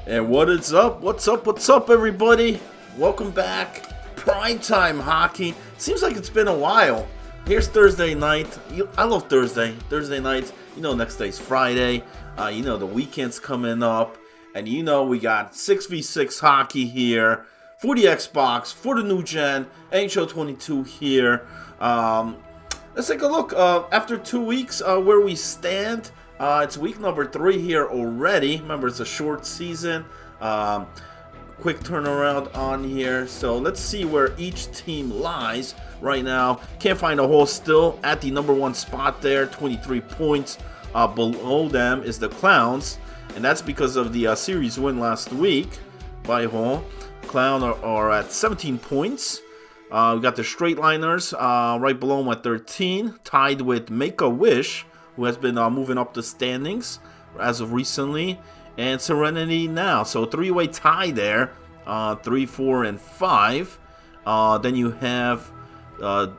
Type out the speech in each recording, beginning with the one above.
And what is up? What's up, everybody? Welcome back. Primetime hockey. Seems like it's been a while. Here's Thursday night. I love Thursday nights. You know, next day's Friday. You know, the weekend's coming up. And you know, we got 6v6 hockey here for the Xbox, for the new gen, NHL 22 here. Let's take a look after 2 weeks where we stand. It's week number 3 here already. Remember, it's a short season. Quick turnaround on here. So let's see where each team lies right now. Can't find a hole, still at the number 1 spot there, 23 points. Below them is the Clowns, and that's because of the series win last week by Hall. Clown are at 17 points. We got the Straight Liners right below them at 13, tied with Make-A-Wish, who has been moving up the standings as of recently, and Serenity now. So three-way tie there, 3, 4, and 5. Then you have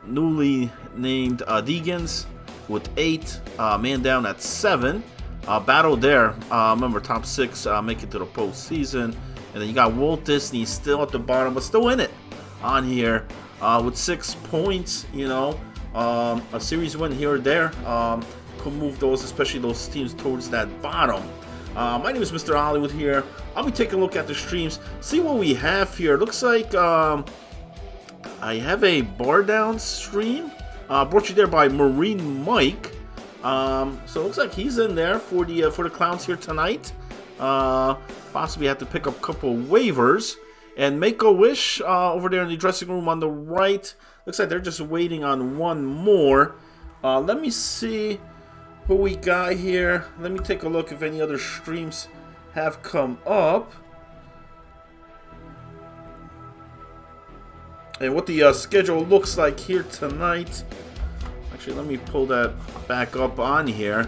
newly named Deegans with 8, man down at 7. Battle there. Remember, top 6 make it to the postseason. And then you got Walt Disney still at the bottom, but still in it on here with 6 points. You know, a series win here or there could move those, especially those teams, towards that bottom. My name is Mr. Hollywood here. I'll be taking a look at the streams, see what we have here. Looks like I have a bar down stream brought to you there by Marine Mike. So it looks like he's in there for the Clowns here tonight. Possibly have to pick up a couple waivers. And Make-A-Wish over there in the dressing room on the right. Looks like they're just waiting on one more. Let me see who we got here. Let me take a look if any other streams have come up. And what the schedule looks like here tonight. Actually, let me pull that back up on here.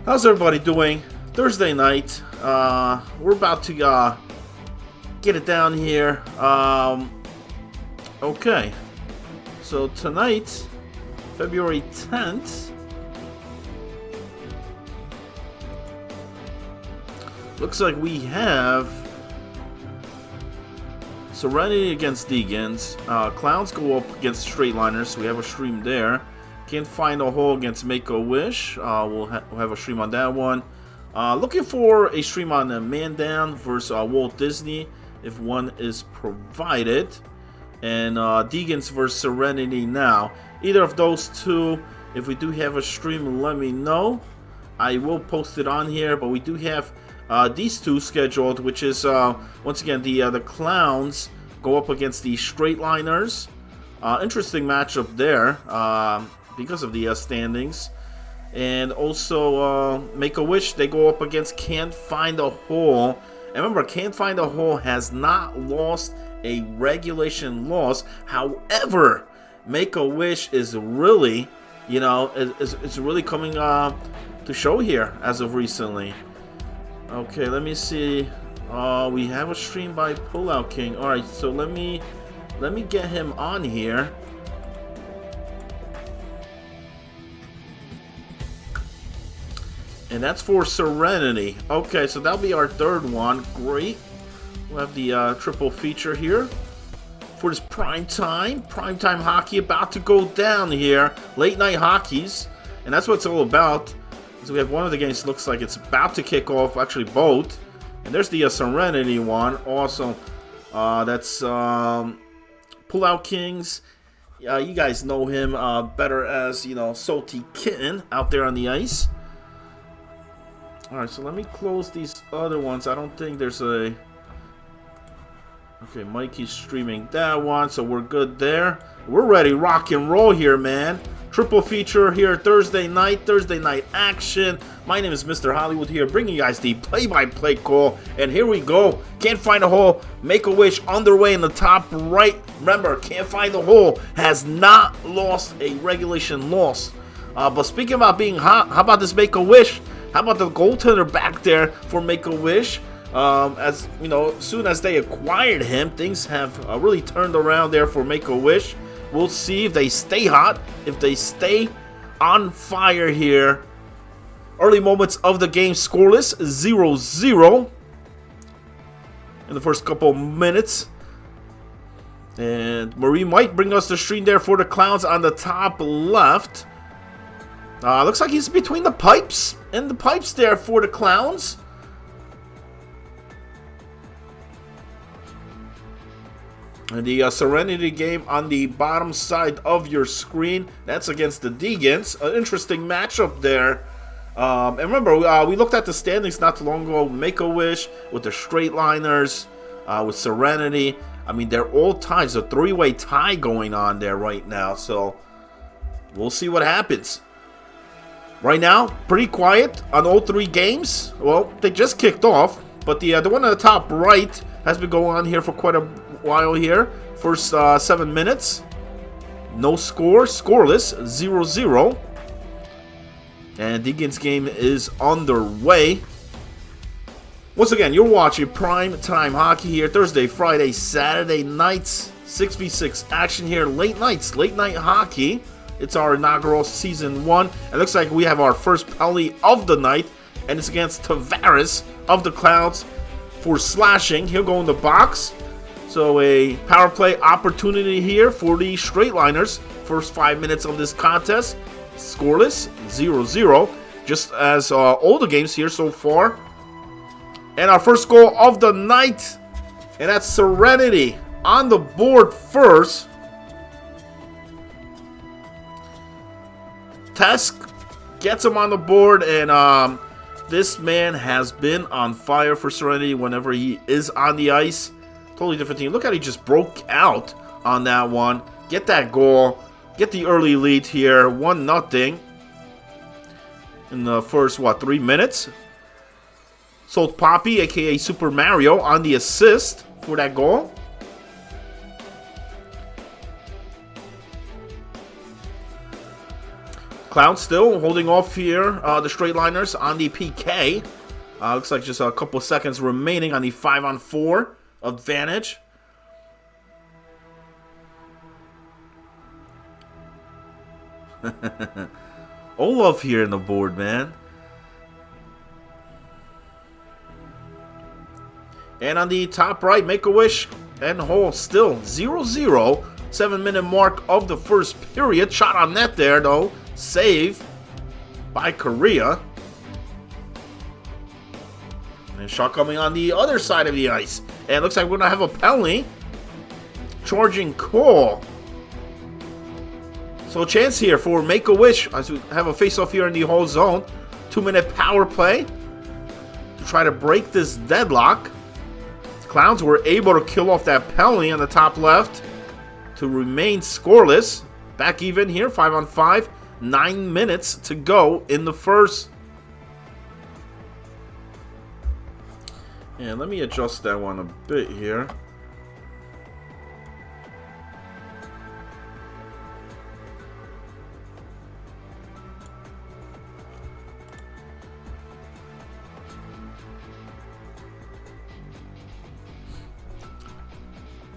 How's everybody doing? Thursday night. We're about to get it down here. Okay. So tonight, February 10th. Looks like we have Serenity against Deegans. Clowns go up against Straight Liners, so we have a stream there. Can't find a hole against Make-A-Wish. We'll have a stream on that one. Looking for a stream on Man Down versus Walt Disney, if one is provided. And Deegans versus Serenity now. Either of those two, if we do have a stream, let me know. I will post it on here, but we do have these two scheduled, which is once again the Clowns go up against the Straight Liners. Interesting matchup there because of the standings. And also Make-A-Wish, they go up against Can't Find a Hole. And remember, Can't Find a Hole has not lost a regulation loss. However, Make-A-Wish is really, you know, it's really coming to show here as of recently. Okay, let me see. We have a stream by Pullout King. All right, so let me get him on here. And that's for Serenity. Okay, so that'll be our third one. Great. We'll have the triple feature here for this primetime hockey about to go down here. Late night hockeys, and that's what it's all about. So we have one of the games looks like it's about to kick off, actually both. And there's the Serenity one. Awesome. That's Pullout Kings. You guys know him better as, you know, Salty Kitten out there on the ice. Alright, so let me close these other ones. I don't think there's a... Okay, Mikey's streaming that one, so we're good there. We're ready, rock and roll here, man. Triple feature here Thursday night action. My name is Mr. Hollywood here, bringing you guys the play-by-play call. And here we go. Can't Find a Hole. Make-A-Wish underway in the top right. Remember, Can't Find a Hole has not lost a regulation loss. But speaking about being hot, how about this Make-A-Wish? How about the goaltender back there for Make-A-Wish? As you know, as soon as they acquired him, things have really turned around there for Make-A-Wish. We'll see if they stay hot, if they stay on fire here. Early moments of the game, scoreless, 0-0. in the first couple minutes. And Marine might bring us the stream there for the Clowns on the top left. Looks like he's between the pipes. And the pipes there for the Clowns. And the Serenity game on the bottom side of your screen. That's against the Deegans. An interesting matchup there. And remember, we looked at the standings not too long ago. Make-A-Wish with the Straightliners, with Serenity. I mean, they're all tied. There's a three-way tie going on there right now. So, we'll see what happens. Right now, pretty quiet on all three games. Well, they just kicked off. But the one on the top right has been going on here for quite a while here. First 7 minutes. No score. Scoreless. 0-0. And Deegan's game is underway. Once again, you're watching Prime Time Hockey here. Thursday, Friday, Saturday nights. 6v6 action here. Late nights. Late night hockey. It's our inaugural Season 1. It looks like we have our first penalty of the night. And it's against Tavares of the Clouds for slashing. He'll go in the box. So a power play opportunity here for the Straightliners. First 5 minutes of this contest. Scoreless, 0-0. Just as all the games here so far. And our first goal of the night. And that's Serenity on the board first. Tesk gets him on the board, and this man has been on fire for Serenity whenever he is on the ice. Totally different team. Look how he just broke out on that one. Get that goal. Get the early lead here. 1-0 in the first, 3 minutes. Salt Poppy, a.k.a. Super Mario, on the assist for that goal. Clown still holding off here, the Straightliners on the PK. Looks like just a couple seconds remaining on the 5-on-4 advantage. Olaf here in the board, man. And on the top right, Make-A-Wish and Hole still 0-0. 7-minute mark of the first period. Shot on net there, though. Save by Korea. And shot coming on the other side of the ice. And it looks like we're going to have a penalty. Charging Cole. So a chance here for Make-A-Wish as we have a face-off here in the whole zone. 2-minute power play to try to break this deadlock. Clowns were able to kill off that penalty on the top left to remain scoreless. Back even here, 5-on-5. 9 minutes to go in the first. And let me adjust that one a bit here.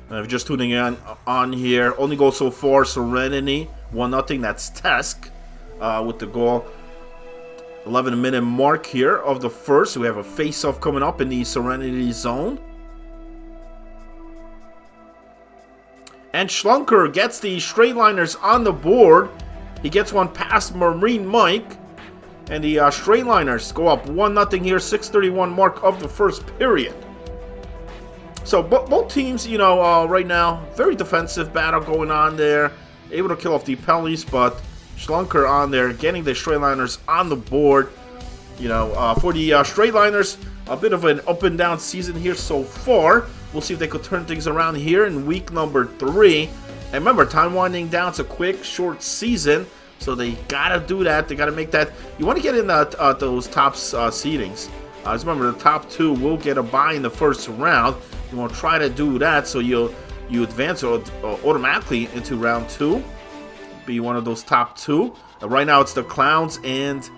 If you're just tuning in on here, only goal so far, Serenity, 1-0, that's Tesk with the goal. 11-minute mark here of the first. We have a face-off coming up in the Serenity zone. And Schlunker gets the Straightliners on the board. He gets one past Marine Mike. And the Straightliners go up 1-0 here, 6:31 mark of the first period. So both teams, you know, right now, very defensive battle going on there. Able to kill off the penalties, but Schlunker on there, getting the Straightliners on the board. You know, for the Straightliners, a bit of an up and down season here so far. We'll see if they could turn things around here in week number 3. And remember, time winding down. It's a quick, short season, so they gotta do that. They gotta make that. You want to get in those top seedings. Just remember, the top 2 will get a bye in the first round. You want to try to do that so you advance automatically into round 2. Be one of those top 2. Right now it's the Clowns and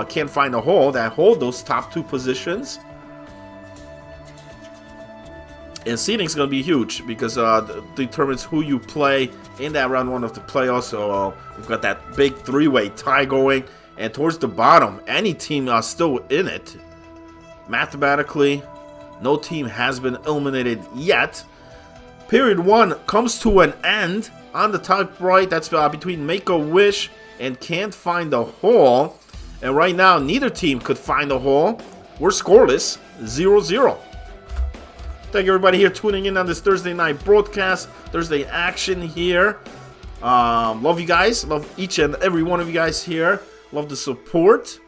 Can't Find a Hole that hold those top 2 positions. And seeding is going to be huge because it determines who you play in that round 1 of the playoffs. So we've got that big 3-way tie going. And towards the bottom, any team still in it, mathematically, No team has been eliminated yet. Period 1 comes to an end. On the top right, that's between Make-A-Wish and Can't Find a Hole. And right now, neither team could find a hole. We're scoreless, 0-0. Thank everybody here tuning in on this Thursday night broadcast, Thursday action here. Love you guys. Love each and every one of you guys here. Love the support.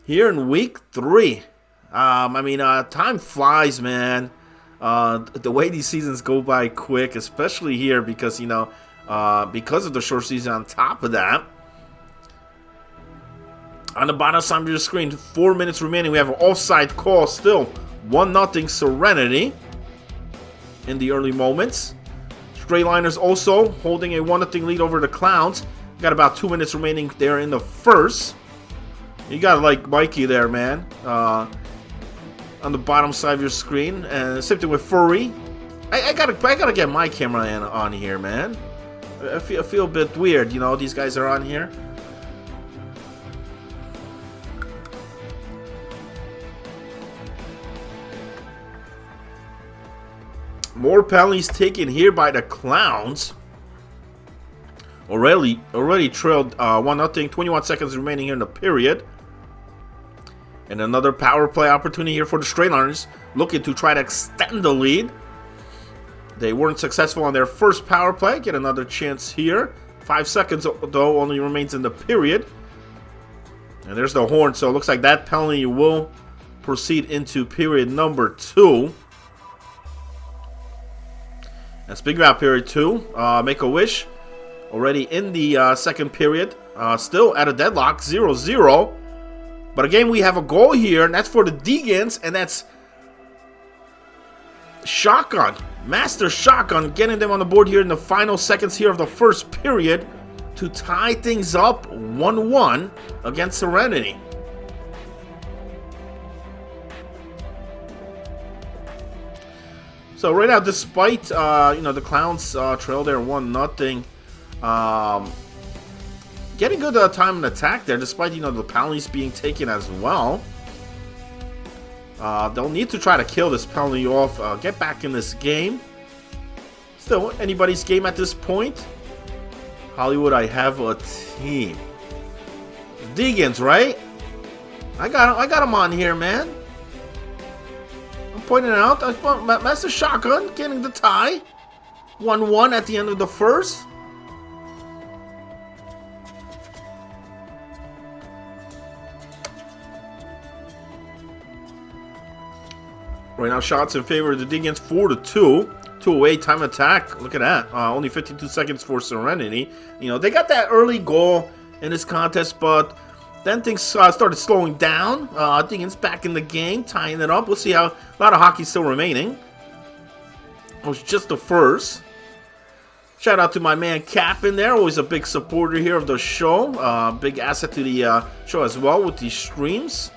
Here in week 3. Time flies, man. The way these seasons go by quick, especially here because, because of the short season on top of that. On the bottom side of your screen, 4 minutes remaining. We have an offside call still. 1-0 Serenity in the early moments. Straightliners also holding a 1-0 lead over the Clowns. Got about 2 minutes remaining there in the first. You got like Mikey there, man. On the bottom side of your screen, and same thing with Furry. I gotta get my camera on here, man. I feel a bit weird, these guys are on here. More penalties taken here by the Clowns. Already trailed 1-0. 21 seconds remaining here in the period. And another power play opportunity here for the Straightliners, looking to try to extend the lead. They weren't successful on their first power play. Get another chance here. 5 seconds, though, only remains in the period. And there's the horn, so it looks like that penalty will proceed into period number 2. And speaking about period 2, Make-A-Wish already in the second period. Still at a deadlock, 0-0. But again, we have a goal here, and that's for the Deegans, and that's Shotgun. Master Shotgun getting them on the board here in the final seconds here of the first period to tie things up 1-1 against Serenity. So right now, despite the Clowns trail there 1-0, getting good time and attack there, despite the penalties being taken as well. They'll need to try to kill this penalty off, get back in this game. Still, anybody's game at this point. Hollywood, I have a team. Deegans, right? I got him on here, man. I'm pointing it out. Master Shotgun getting the tie. 1-1 at the end of the first. Right now, shots in favor of the Deegans, 4-2. 2 away, time attack. Look at that. Only 52 seconds for Serenity. They got that early goal in this contest, but then things started slowing down. Deegans back in the game, tying it up. We'll see how. A lot of hockey still remaining. It was just the first. Shout out to my man Cap in there. Always a big supporter here of the show. Big asset to the show as well with these streams.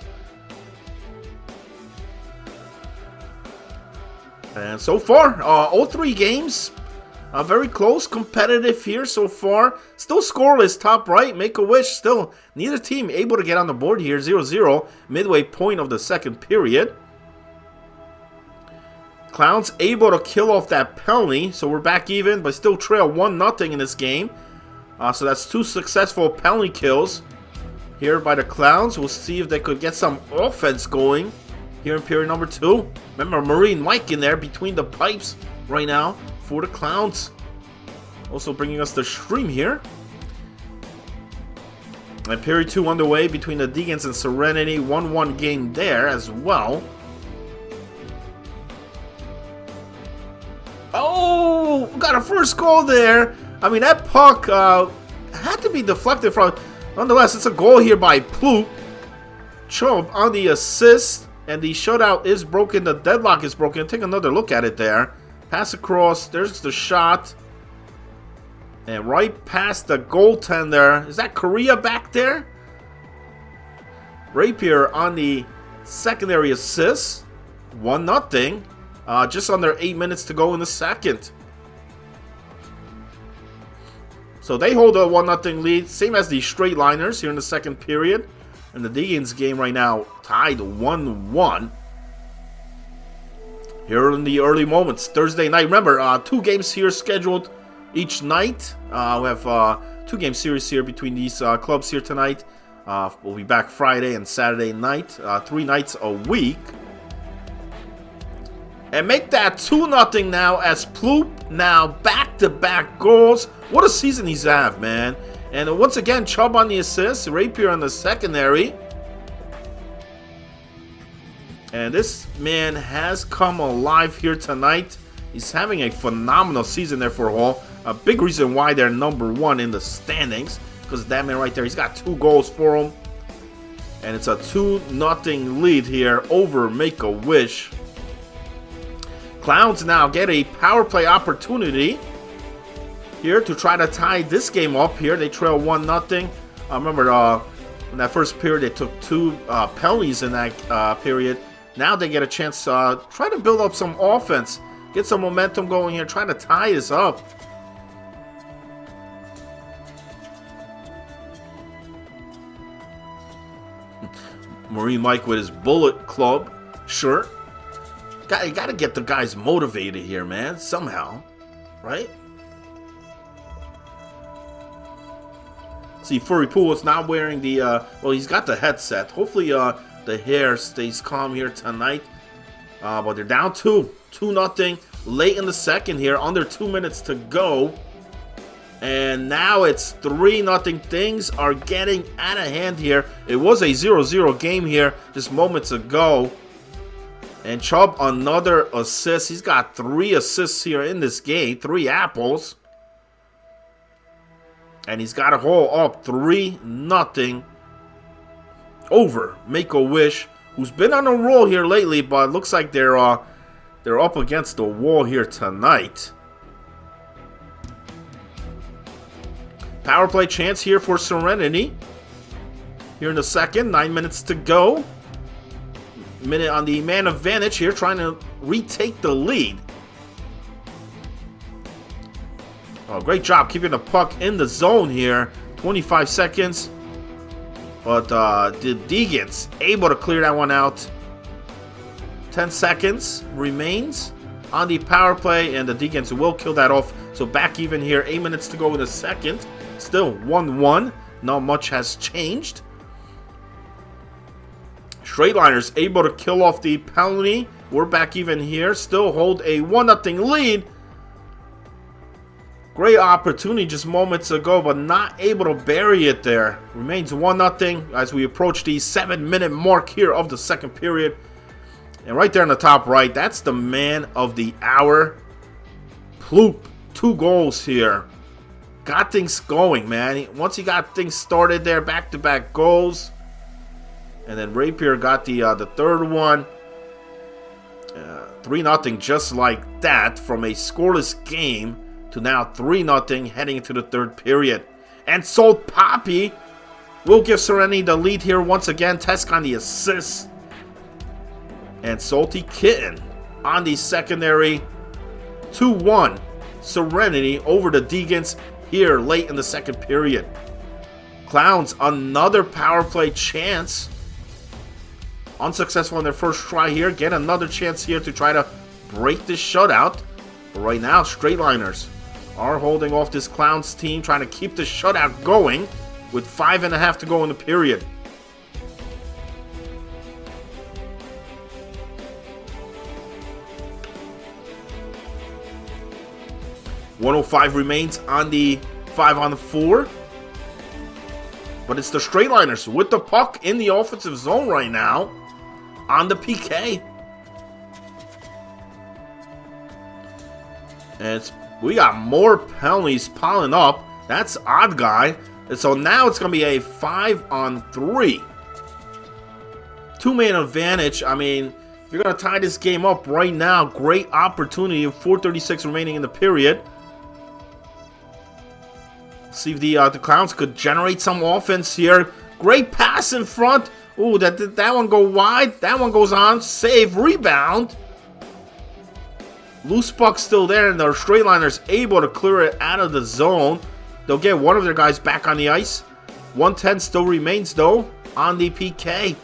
And so far, all 3 games, very close, competitive here so far. Still scoreless, top right, Make-A-Wish. Still, neither team able to get on the board here, 0-0, midway point of the second period. Clowns able to kill off that penalty, so we're back even, but still trail 1-0 in this game. So that's 2 successful penalty kills here by the Clowns. We'll see if they could get some offense going here in period number 2. Remember, Marine Mike in there between the pipes right now for the Clowns. Also bringing us the stream here. And period 2 underway between the Deegans and Serenity. 1-1 game there as well. Oh, got a first goal there. I mean, that puck had to be deflected from. Nonetheless, it's a goal here by Ploop. Chubb on the assist. And the shutout is broken. The deadlock is broken. Take another look at it there. Pass across. There's the shot. And right past the goaltender. Is that Korea back there? Rapier on the secondary assist. 1-0. Just under 8 minutes to go in the second. So they hold a 1-0 lead. Same as the Straightliners here in the second period. And the Deegans game right now tied 1-1. here in the early moments. Thursday night. Remember, 2 games here scheduled each night. We have 2-game series here between these clubs here tonight. We'll be back Friday and Saturday night. 3 nights a week. And make that 2-0 now as Ploop now back-to-back goals. What a season he's had, man. And once again, Chubb on the assist. Rapier on the secondary. And this man has come alive here tonight. He's having a phenomenal season there for Hull. A big reason why they're number 1 in the standings. Because that man right there, he's got 2 goals for him. And it's a 2-0 lead here over Make-A-Wish. Clowns now get a power play opportunity here to try to tie this game up here. They trail 1-0. Remember, in that first period, they took 2 penalties in that period. Now they get a chance to try to build up some offense. Get some momentum going here. Try to tie this up. Marine Mike with his Bullet Club shirt. You gotta get the guys motivated here, man. Somehow. Right? See, Furry Pool is not wearing the, well, he's got the headset. Hopefully, the hair stays calm here tonight. But they're down 2-0. Late in the second here. Under 2 minutes to go. And now it's 3-0. Things are getting out of hand here. It was a 0-0 game here just moments ago. And Chubb, another assist. He's got 3 assists here in this game. 3 apples. And he's got a Hull up 3-0 over Make-A-Wish, who's been on a roll here lately, but looks like they're up against the wall here tonight. Power play chance here for Serenity. Here in the second, 9 minutes to go. Minute on the man advantage here, trying to retake the lead. Oh, great job keeping the puck in the zone here. 25 seconds. But the Deegans able to clear that one out. 10 seconds remains on the power play, and the Deegans will kill that off. So back even here, 8 minutes to go in the second. Still 1-1. Not much has changed. Straightliners able to kill off the penalty. We're back even here. Still hold a 1-0 lead. Great opportunity just moments ago, but not able to bury it there. Remains 1-0 as we approach the 7-minute mark here of the second period. And right there in the top right, that's the man of the hour. Ploop, 2 goals here. Got things going, man. Once he got things started there, back-to-back goals. And then Rapier got the third one. 3-0 just like that from a scoreless game to now 3-0 heading into the third period. And Salt Poppy will give Serenity the lead here once again. Tesk on the assist. And Salty Kitten on the secondary. 2-1 Serenity over the Deegans here late in the second period. Clowns, another power play chance. Unsuccessful on their first try here. Get another chance here to try to break this shutout. But right now, Straightliners are holding off this Clowns team, trying to keep the shutout going with 5.5 to go in the period. .105 remains on the 5-on-4. But it's the Straightliners with the puck in the offensive zone right now on the PK. And we got more penalties piling up. That's Odd Guy. And so now it's going to be a 5-on-3. 2-man advantage. I mean, if you're going to tie this game up right now, great opportunity. 4:36 remaining in the period. See if the Clowns could generate some offense here. Great pass in front. Ooh, that one go wide. That one goes on. Save, rebound. Loose puck still there, and the Straightliners able to clear it out of the zone. They'll get one of their guys back on the ice. 110 still remains, though, on the PK.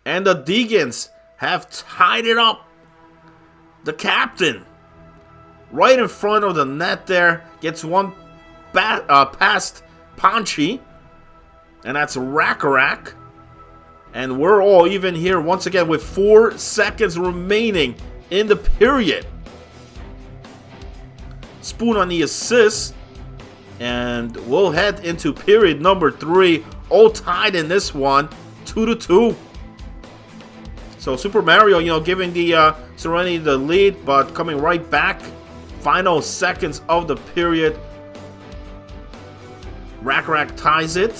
And And the Deegans have tied it up. The captain, right in front of the net there, gets one past Pansy. And that's Rackarak. And we're all even here once again with 4 seconds remaining in the period. Spoon on the assist. And we'll head into period number 3. All tied in this one. 2-2. So Super Mario, giving the Serenity the lead, but coming right back. Final seconds of the period. Rackarak ties it.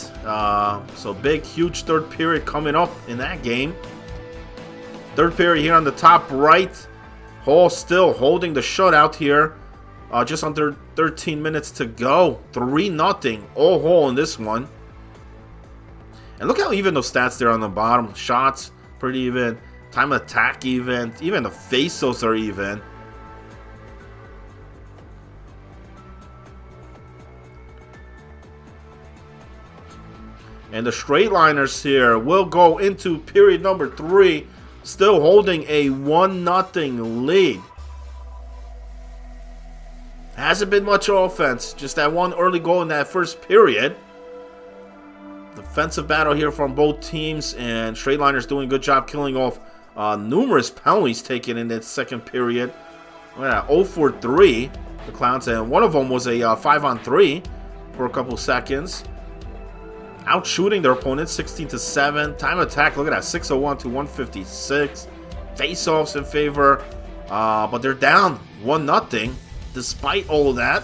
So big, huge third period coming up in that game. Third period here on the top right. Hall still holding the shutout here. Just under 13 minutes to go. 3-0. All Hall in this one. And look how even those stats there on the bottom. Shots, pretty even. Time of attack even. Even the faceoffs are even. And the straight liners here will go into period number 3. Still holding a 1-0 lead. Hasn't been much offense. Just that one early goal in that first period. Defensive battle here from both teams. And straight liners doing a good job killing off numerous penalties taken in that second period. Look at that, 0-for-3. The Clowns. And one of them was a 5-on-3 for a couple seconds. Out shooting their opponents 16-7. Time attack, look at that, 601 to 156. Face-offs in favor, but they're down 1-0. Despite all of that,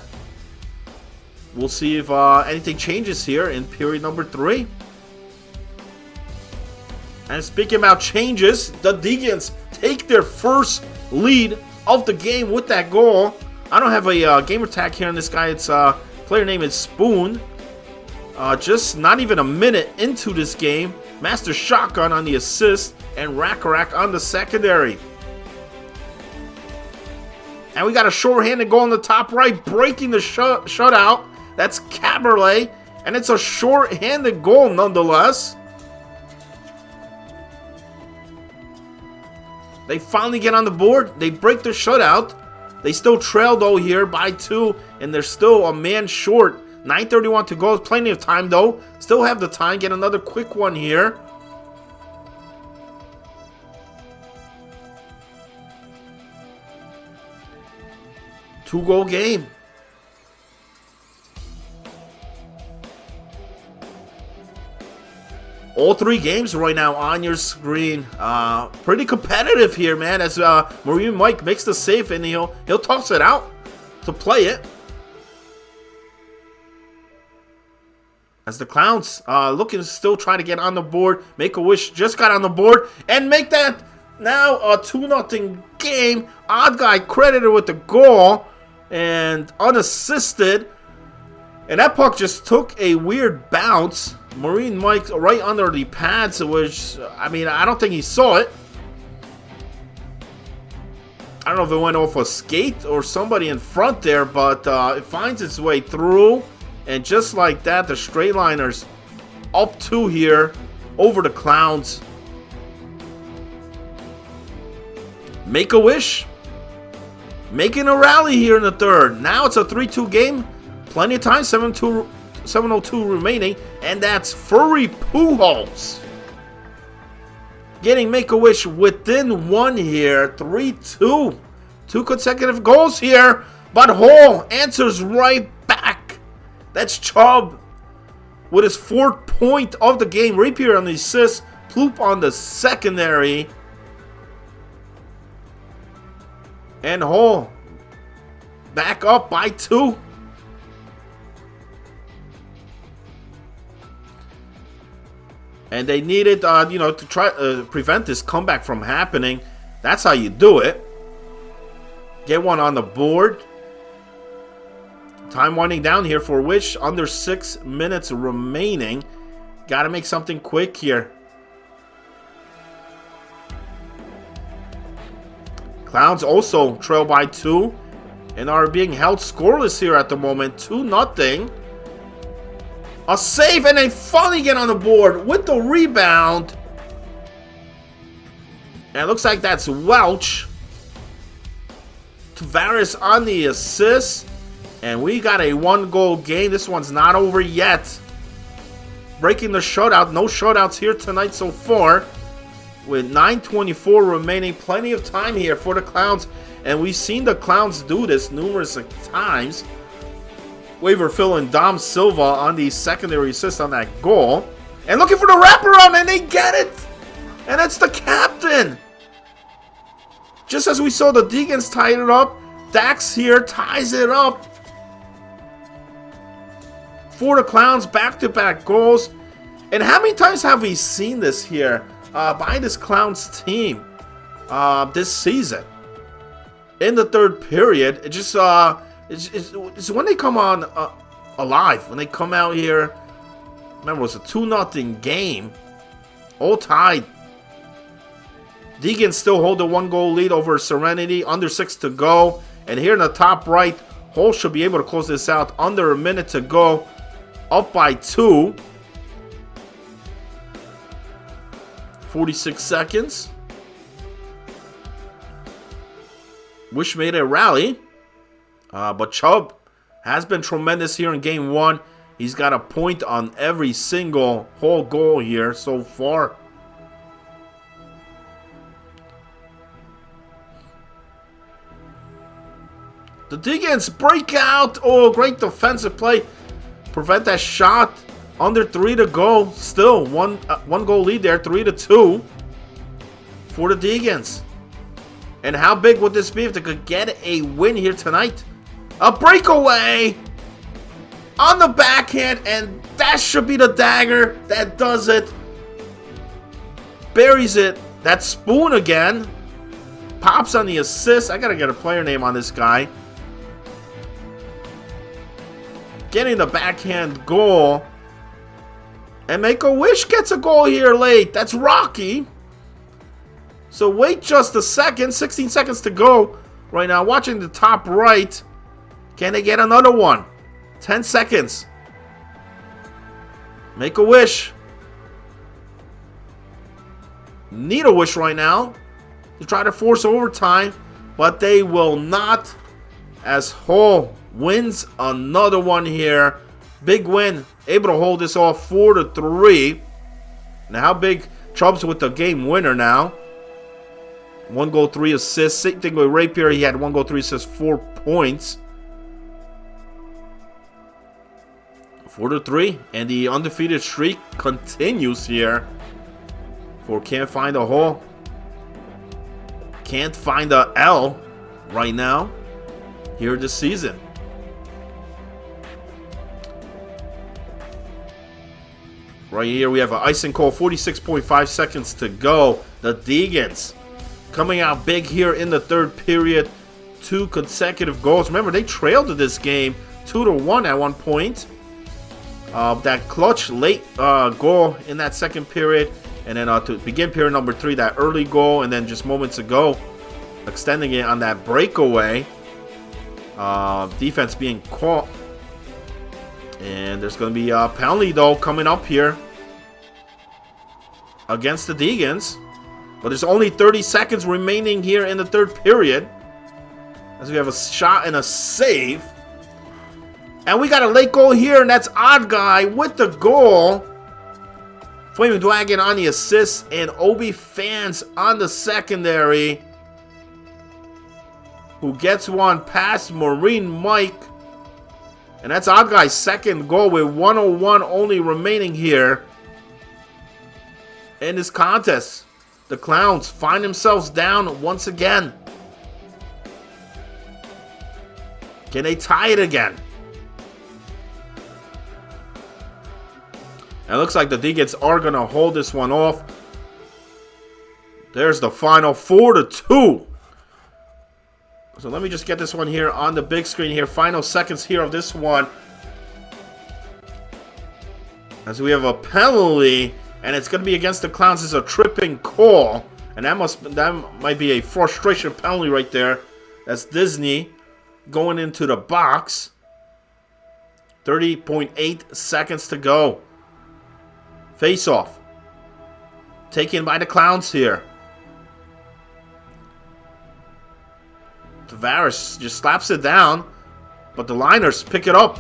we'll see if anything changes here in period number 3. And speaking about changes, the Deegans take their first lead of the game with that goal. I don't have a gamer tag here on this guy. It's player name is Spoon. Just not even a minute into this game. Master Shotgun on the assist and Rackarak on the secondary. And we got a short-handed goal on the top right, breaking the shutout. That's Caberlet, and it's a short-handed goal nonetheless. They finally get on the board. They break the shutout. They still trail though here by 2, and they're still a man short. 9:31 to go. Plenty of time though. Still have the time. Get another quick one here. Two-goal game. All 3 games right now on your screen. Pretty competitive here, man. As Marine Mike makes the save and he'll toss it out to play it. As the Clowns looking to still try to get on the board. Make-A-Wish just got on the board and make that now a 2-0 game. Odd Guy credited with the goal and unassisted. And that puck just took a weird bounce. Marine Mike right under the pads, which, I mean, I don't think he saw it. I don't know if it went off a skate or somebody in front there, but it finds its way through. And just like that, the straight liners up 2 here over the Clowns. Make-A-Wish making a rally here in the third. Now it's a 3-2 game. Plenty of time, 7:02 remaining. And that's Furry Pujols getting Make-A-Wish within 1 here. 3-2. 2 consecutive goals here. But Hall answers right back. That's Chubb with his 4th point of the game. Rapier on the assist. Ploop on the secondary. And Hall back up by 2. And they needed, to try prevent this comeback from happening. That's how you do it. Get one on the board. Time winding down here for Wish. Under 6 minutes remaining. Got to make something quick here. Clowns also trail by 2 and are being held scoreless here at the moment. 2-0. A save, and they finally get on the board with the rebound. And it looks like that's Welch. Tavares on the assist. And we got a 1-goal game. This one's not over yet. Breaking the shutout. No shutouts here tonight so far. With 9:24 remaining. Plenty of time here for the Clowns. And we've seen the Clowns do this numerous times. Waverfield and Dom Silva on the secondary assist on that goal. And looking for the wraparound, and they get it! And it's the captain! Just as we saw the Deacons tie it up, Dax here ties it up. For the Clowns, back-to-back goals. And how many times have we seen this here by this Clowns team this season? In the third period, it just it's when they come on alive. When they come out here, remember it was a 2-0 game, all tied. Deacons still hold a 1-goal lead over Serenity, under 6 to go. And here in the top right, Hull should be able to close this out under a minute to go. Up by 2. 46 seconds. Wish made a rally. But Chubb has been tremendous here in game 1. He's got a point on every single Hull goal here so far. The Deacons break out. Oh, great defensive play. Prevent that shot. Under 3 to go. Still one goal lead there. 3-2 for the Deacons. And how big would this be if they could get a win here tonight? A breakaway on the backhand, and that should be the dagger. That does it. Buries it. That Spoon again. Pops on the assist. I gotta get a player name on this guy. Getting the backhand goal. And Make-A-Wish gets a goal here late. That's Rocky. So wait just a second. 16 seconds to go right now. Watching the top right. Can they get another one? 10 seconds. Make-A-Wish. Need a wish right now to try to force overtime. But they will not, as Hull wins another one here. Big win. Able to hold this off 4-3. Now how big? Chubb's with the game winner now. 1 goal, 3 assists. Same thing with Rapier. He had 1 goal, 3 assists, 4 points. 4-3. And the undefeated streak continues here. For Can't Find a Hole. Can't find a L right now. Here this season. Right here we have an icing call. 46.5 seconds to go. The Deacons coming out big here in the third period. 2 consecutive goals. Remember, they trailed this game 2-1 at one point. That clutch late goal in that second period. And then to begin period number 3, that early goal. And then just moments ago, extending it on that breakaway. Defense being caught. And there's going to be a penalty, though, coming up here against the Deacons. But there's only 30 seconds remaining here in the third period. As we have a shot and a save. And we got a late goal here, and that's Odd Guy with the goal. Flaming Dragon on the assist, and Obi Fans on the secondary. Who gets one past Marine Mike. And that's Odd Guy's second goal with 1:01 only remaining here in this contest. The Clowns find themselves down once again. Can they tie it again? And it looks like the Deacons are going to hold this one off. There's the final 4-2. So let me just get this one here on the big screen here. Final seconds here of this one. As we have a penalty. And it's going to be against the Clowns. It's a tripping call. And that might be a frustration penalty right there. That's Disney going into the box. 30.8 seconds to go. Face off. Taken by the Clowns here. Tavares just slaps it down, but the Liners pick it up.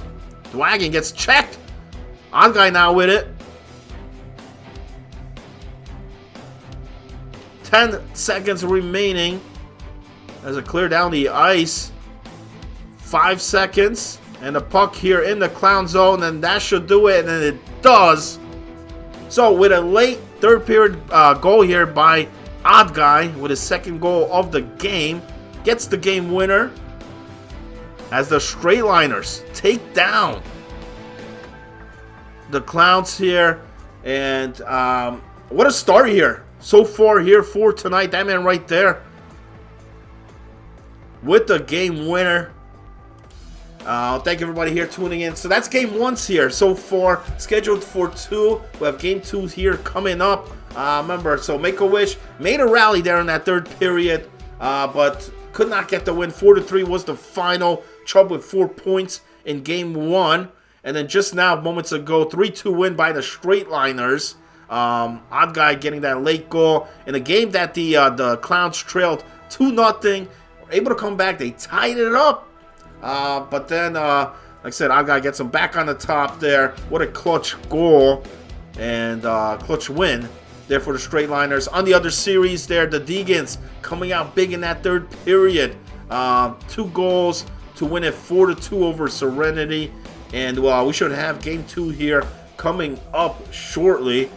Dwagon gets checked. Odd guy now with it. 10 seconds remaining as it clear down the ice. 5 seconds. And the puck here in the clown zone. And that should do it. And it does. So with a late third period goal here by Odd Guy with his second goal of the game. Gets the game winner. As the Straight Liners take down the Clowns here. And what a start here. So far here for tonight. That man right there with the game winner. Thank everybody here tuning in. So that's game 1 here so far. Scheduled for 2. We have game 2 here coming up. Remember, so Make-A-Wish made a rally there in that third period. But could not get the win. 4-3 was the final. Chubb with 4 points in game 1. And then just now, moments ago, 3-2 win by the Straight Liners. Odd Guy getting that late goal in a game that the Clowns trailed 2-0. Able to come back. They tied it up. But then, like I said, Odd Guy gets him back on the top there. What a clutch goal and clutch win there for the Straight Liners. On the other series there, the Deegans coming out big in that third period. 2 goals to win it 4-2 over Serenity. And we should have game 2 here coming up shortly.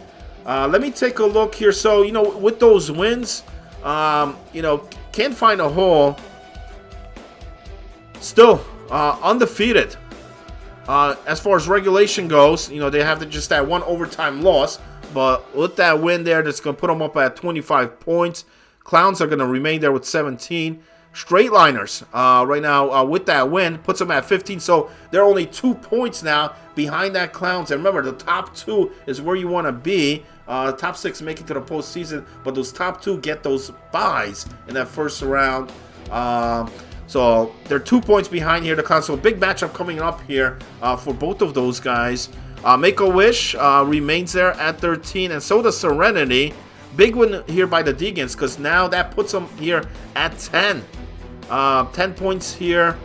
Let me take a look here. So, with those wins, can't find a hole. Still undefeated. As far as regulation goes, they have just that one overtime loss. But with that win there, that's going to put them up at 25 points. Clowns are going to remain there with 17. Straight Liners right now with that win puts them at 15. So they're only 2 points now behind that Clowns. And remember, the top 2 is where you want to be. Top 6 make it to the postseason, but those top 2 get those buys in that first round. So they're 2 points behind here. The Clowns. So big matchup coming up here for both of those guys. Make-A-Wish remains there at 13, and so does Serenity. Big win here by the Deegans because now that puts them here at 10. 10 points here.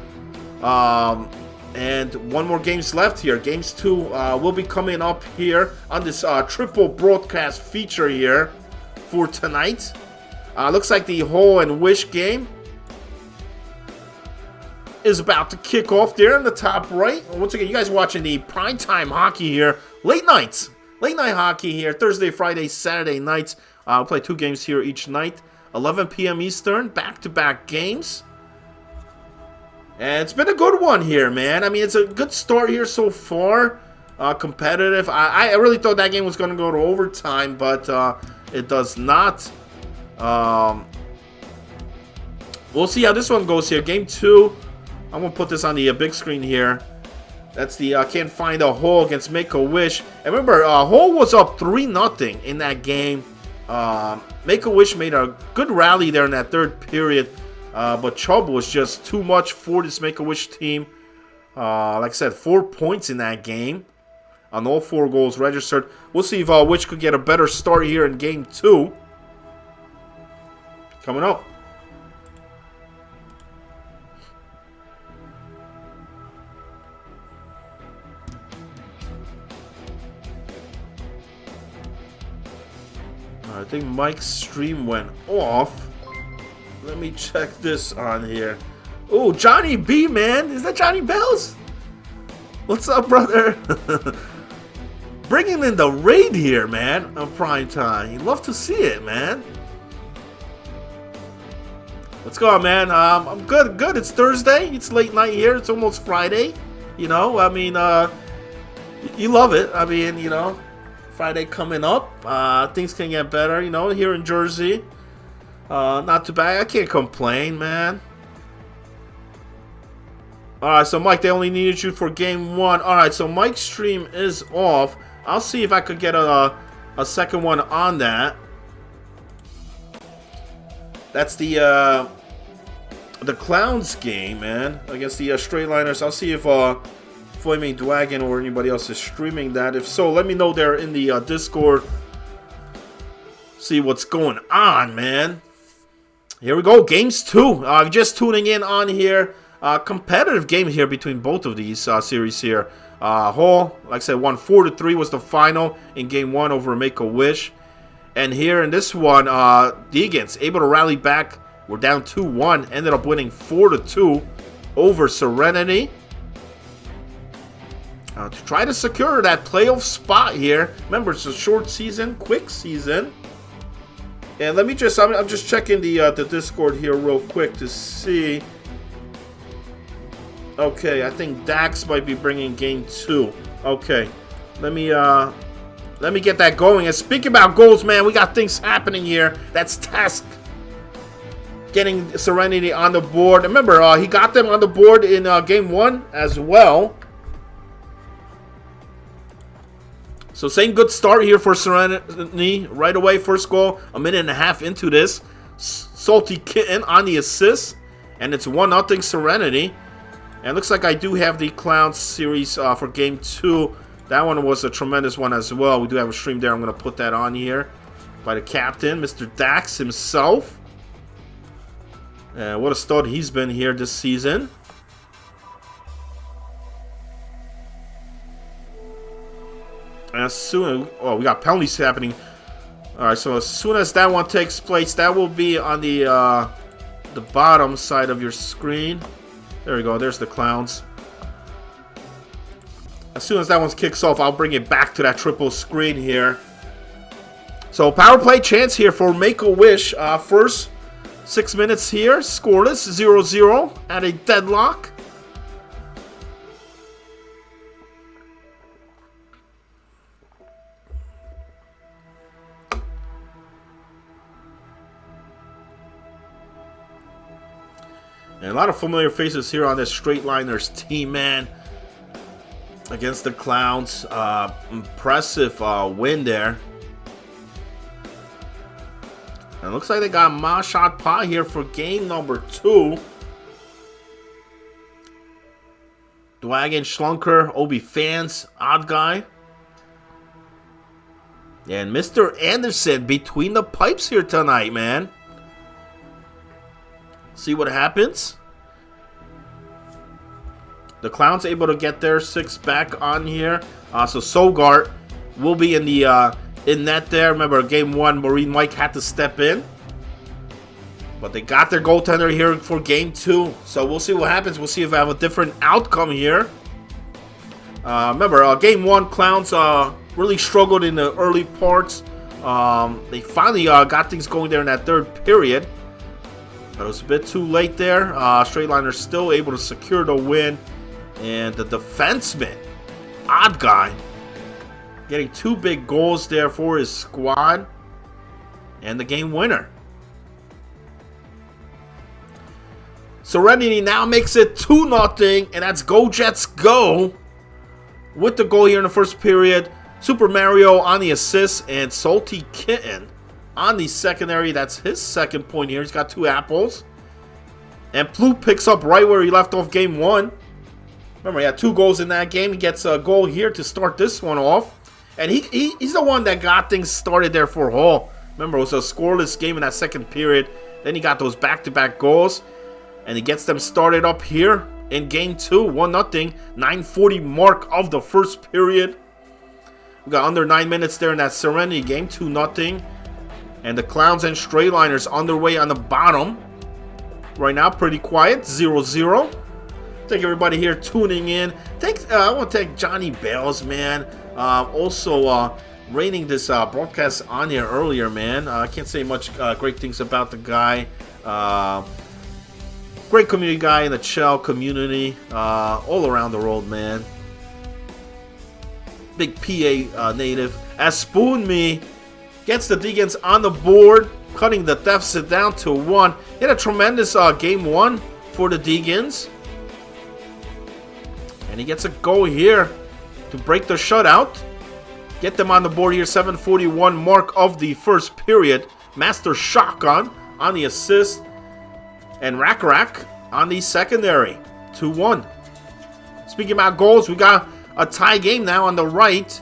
And 1 more games left here. Games 2 will be coming up here on this triple broadcast feature here for tonight. Looks like the Hole and Wish game is about to kick off there in the top right. Once again, you guys watching the primetime hockey here. Late night hockey here. Thursday, Friday, Saturday nights. We'll play 2 games here each night. 11 p.m. Eastern. Back-to-back games. And it's been a good one here, man. I mean, it's a good start here so far. Competitive. I really thought that game was going to go to overtime, but it does not. We'll see how this one goes here. Game 2. I'm going to put this on the big screen here. That's the Can't Find a Hole against Make-A-Wish. And remember, Hole was up 3-0 in that game. Make-A-Wish made a good rally there in that third period. But Chubb was just too much for this Make-A-Wish team. Like I said, 4 points in that game on all 4 goals registered. We'll see if Wish could get a better start here in game 2. Coming up. I think Mike's stream went off. Let me check this on here. Oh, Johnny B, man. Is that Johnny Bells? What's up, brother? Bringing in the raid here, man, on prime time. You'd love to see it, man. What's going on, man? I'm good. It's Thursday. It's late night here. It's almost Friday. I mean, you love it. I mean, Friday coming up. Things can get better, here in Jersey. Not too bad. I can't complain, man. Alright, so Mike, they only needed you for game 1. Alright, so Mike's stream is off. I'll see if I could get a second one on that. That's the Clowns game, man, against the Straight Liners. I'll see if Flaming Dragon or anybody else is streaming that. If so, let me know there in the Discord. See what's going on, man. Here we go, games 2. Just tuning in on here. Competitive game here between both of these series here. Hull, like I said, won 4-3 was the final in game 1 over Make-A-Wish. And here in this one, Deegans able to rally back. We're down 2-1. Ended up winning 4-2 over Serenity. To try to secure that playoff spot here. Remember, it's a short season, quick season. And let me just, I'm just checking the Discord here real quick to see. Okay, I think Dax might be bringing game 2. Okay, let me get that going. And speaking about goals, man, we got things happening here. That's Task getting Serenity on the board. Remember, he got them on the board in game 1 as well. So same good start here for Serenity. Right away, first goal, a minute and a half into this. Salty Kitten on the assist. And it's 1-0 Serenity. And it looks like I do have the Clowns series for game 2. That one was a tremendous one as well. We do have a stream there. I'm going to put that on here by the captain, Mr. Dax himself. What a start he's been here this season. As soon as, we got penalties happening. Alright, so as soon as that one takes place, that will be on the bottom side of your screen. There we go, there's the Clowns. As soon as that one kicks off, I'll bring it back to that triple screen here. So power play chance here for Make-A-Wish. First 6 minutes here, scoreless, 0-0 at a deadlock. And a lot of familiar faces here on this Straight Liners team, man. Against the Clowns. Impressive win there. And it looks like they got Mashot Pa here for game number 2. Dwagon, Schlunker, Obi Fans, Odd Guy. And Mr. Anderson between the pipes here tonight, man. See what happens. The Clowns able to get their 6 back on here. So Sogart will be in the in net there. Remember, game 1, Maureen Mike had to step in. But they got their goaltender here for game 2. So we'll see what happens. We'll see if I have a different outcome here. Remember, game 1, Clowns really struggled in the early parts. They finally got things going there in that third period. But it was a bit too late there. Straight Liners still able to secure the win. And the defenseman, Odd Guy, getting 2 big goals there for his squad. And the game winner. Serenity now makes it 2-0. And that's Go Jets Go. With the goal here in the first period. Super Mario on the assist. And Salty Kitten on the secondary. That's his second point here. He's got 2 apples. And Ploop picks up right where he left off game 1. Remember, he had 2 goals in that game. He gets a goal here to start this one off. And he's the one that got things started there for Hull. Remember, it was a scoreless game in that second period. Then he got those back-to-back goals. And he gets them started up here in game 2. 1-0. 9:40 mark of the first period. We got under 9 minutes there in that Serenity game. 2-0. And the Clowns and Straight Liners underway on the bottom. Right now, pretty quiet. 0-0. Thank everybody here tuning in. I want to thank Johnny Bales, man. Also, raining this broadcast on here earlier, man. I can't say much great things about the guy. Great community guy in the Chell community. All around the world, man. Big PA native. As Spoon Me gets the Deegans on the board, cutting the deficit down to 1. He had a tremendous game 1 for the Deegans. And he gets a goal here to break the shutout. Get them on the board here. 7:41 mark of the first period. Master Shotgun on the assist. And Rack on the secondary. 2-1. Speaking about goals, we got a tie game now on the right.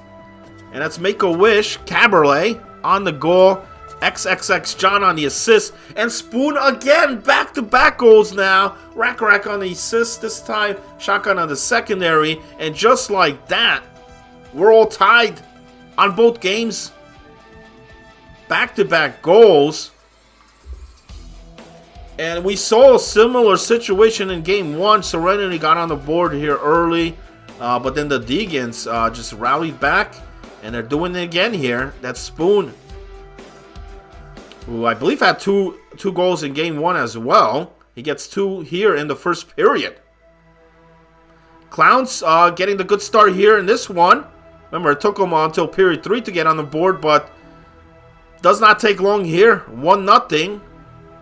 And that's Make-A-Wish. Caberlet on the goal. XXX John on the assist. And Spoon again, back-to-back goals now. Rack on the assist this time. Shotgun on the secondary. And just like that, we're all tied on both games. Back-to-back goals. And we saw a similar situation in game 1. Serenity got on the board here early. But then the Deegans just rallied back. And they're doing it again here. That's Spoon, who I believe had two goals in game 1 as well. He gets 2 here in the first period. Clowns getting the good start here in this one. Remember, it took them until period 3 to get on the board, but does not take long here. 1-0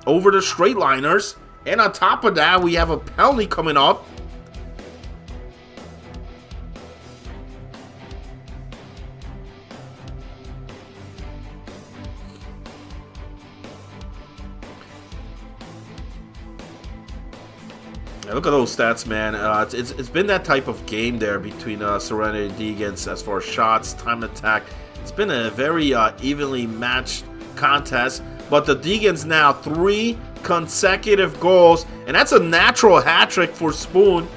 over the Straight Liners. And on top of that, we have a penalty coming up. Look at those stats, man. It's been that type of game there between Serenity and Deegans as far as shots, time attack. It's been a very evenly matched contest. But the Deegans now 3 consecutive goals. And that's a natural hat trick for Spoon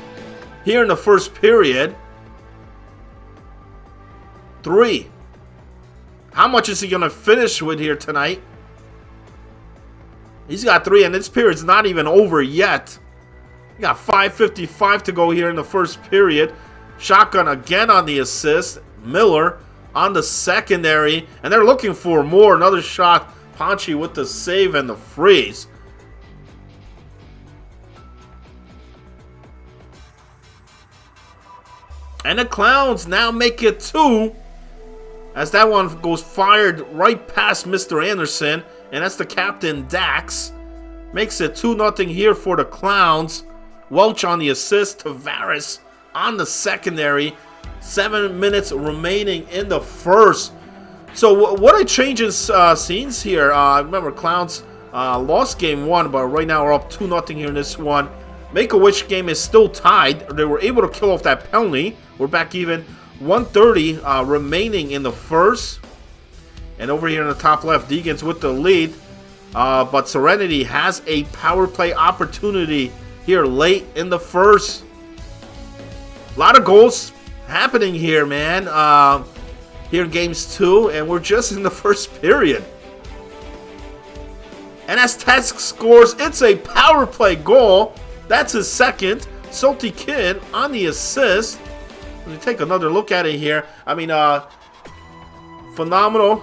here in the first period. 3. How much is he going to finish with here tonight? He's got 3, and this period's not even over yet. We got 5:55 to go here in the first period. Shotgun again on the assist. Miller on the secondary. And they're looking for more. Another shot. Ponchi with the save and the freeze. And the Clowns now make it 2. As that one goes fired right past Mr. Anderson. And that's the captain, Dax. Makes it 2-0 here for the Clowns. Welch on the assist. Tavares on the secondary. 7 minutes remaining in the first. So what a change in scenes here. Remember, Clowns lost game 1, but right now we're up 2-0 here in this one. Make-A-Wish game is still tied. They were able to kill off that penalty. We're back even. 1:30 remaining in the first. And over here in the top left, Deegans with the lead. But Serenity has a power play opportunity here late in the first. A lot of goals happening here, man. Here in games 2, and we're just in the first period. And as Tesk scores, it's a power play goal. That's his second. Salty Kid on the assist. Let me take another look at it here. I mean, phenomenal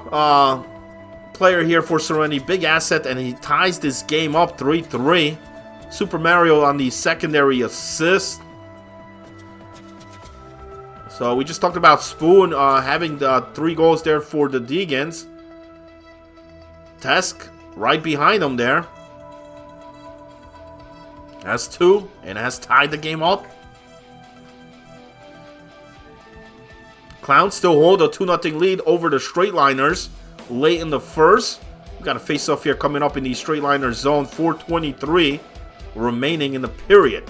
player here for Serenity. Big asset, and he ties this game up 3-3. Super Mario on the secondary assist. So we just talked about Spoon having the 3 goals there for the Deegans. Tesk right behind him there. Has 2 and has tied the game up. Clowns still hold a 2-0 lead over the Straight Liners late in the first. We got a face-off here coming up in the Straight Liners zone. 4:23 remaining in the period.